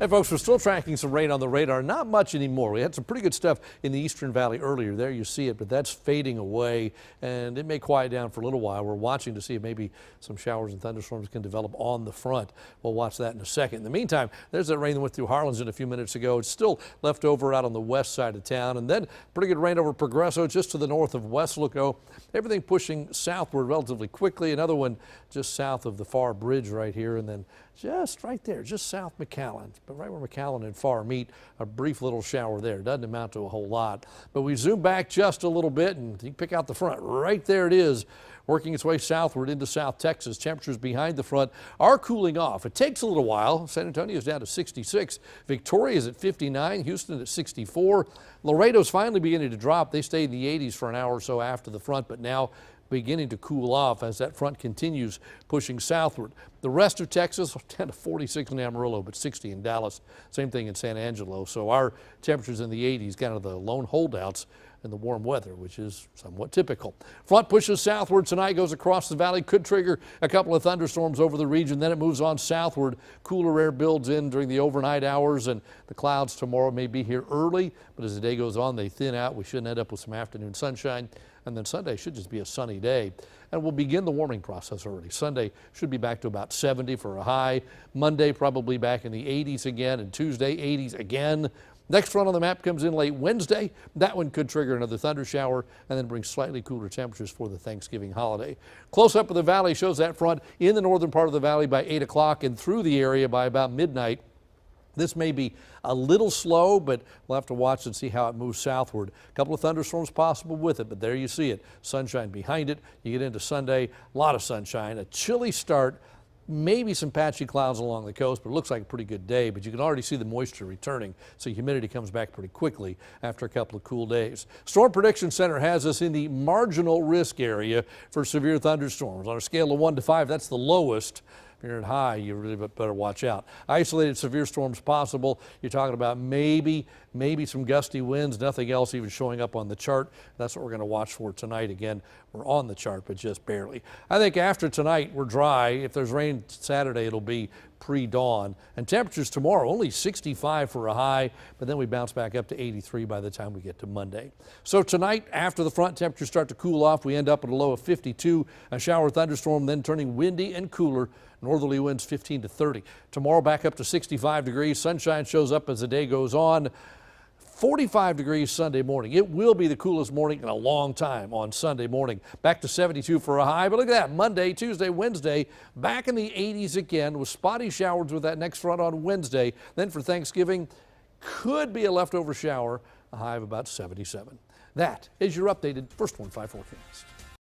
Hey folks, we're still tracking some rain on the radar. Not much anymore. We had some pretty good stuff in the Eastern Valley earlier. There you see it, but that's fading away and it may quiet down for a little while. We're watching to see if maybe some showers and thunderstorms can develop on the front. We'll watch that in a second. In the meantime, there's that rain that went through Harlingen a few minutes ago. It's still left over out on the west side of town, and then pretty good rain over Progresso just to the north of Weslaco. Everything pushing southward relatively quickly. Another one just south of the Far Bridge right here, and then just right there, just south McAllen, but right where McAllen and Far meet, a brief little shower there. Doesn't amount to a whole lot. But we zoom back just a little bit and you can pick out the front. Right there it is, working its way southward into South Texas. Temperatures behind the front are cooling off. It takes a little while. San Antonio's down to 66. Victoria's at 59. Houston at 64. Laredo's finally beginning to drop. They stayed in the 80s for an hour or so after the front, but now beginning to cool off as that front continues pushing southward. The rest of Texas down to 46 in Amarillo, but 60 in Dallas. Same thing in San Angelo. So our temperatures in the 80s, kind of the lone holdouts in the warm weather, which is somewhat typical. Front pushes southward tonight, goes across the valley, could trigger a couple of thunderstorms over the region. Then it moves on southward. Cooler air builds in during the overnight hours, and the clouds tomorrow may be here early, but as the day goes on, they thin out. We shouldn't end up with some afternoon sunshine. And then Sunday should just be a sunny day. And we'll begin the warming process already. Sunday should be back to about 70 for a high. Monday probably back in the 80s again, and Tuesday 80s again. Next front on the map comes in late Wednesday. That one could trigger another thunder shower and then bring slightly cooler temperatures for the Thanksgiving holiday. Close up of the valley shows that front in the northern part of the valley by 8 o'clock and through the area by about midnight. This may be a little slow, but we'll have to watch and see how it moves southward. A couple of thunderstorms possible with it, but there you see it. Sunshine behind it. You get into Sunday, a lot of sunshine, a chilly start, maybe some patchy clouds along the coast, but it looks like a pretty good day. But you can already see the moisture returning, so humidity comes back pretty quickly after a couple of cool days. Storm Prediction Center has us in the marginal risk area for severe thunderstorms. On a scale of 1 to 5, that's the lowest. If you're at high, you really better watch out. Isolated severe storms possible. You're talking about maybe some gusty winds, nothing else even showing up on the chart. That's what we're going to watch for tonight. Again, we're on the chart, but just barely. I think after tonight, we're dry. If there's rain Saturday, it'll be pre-dawn. And temperatures tomorrow, only 65 for a high, but then we bounce back up to 83 by the time we get to Monday. So tonight, after the front, temperatures start to cool off. We end up at a low of 52, a shower thunderstorm, then turning windy and cooler. Northerly winds 15 to 30. Tomorrow back up to 65 degrees. Sunshine shows up as the day goes on. 45 degrees Sunday morning. It will be the coolest morning in a long time on Sunday morning. Back to 72 for a high. But look at that. Monday, Tuesday, Wednesday, back in the 80s again with spotty showers with that next front on Wednesday. Then for Thanksgiving, could be a leftover shower, a high of about 77. That is your updated First Warn 5 forecast.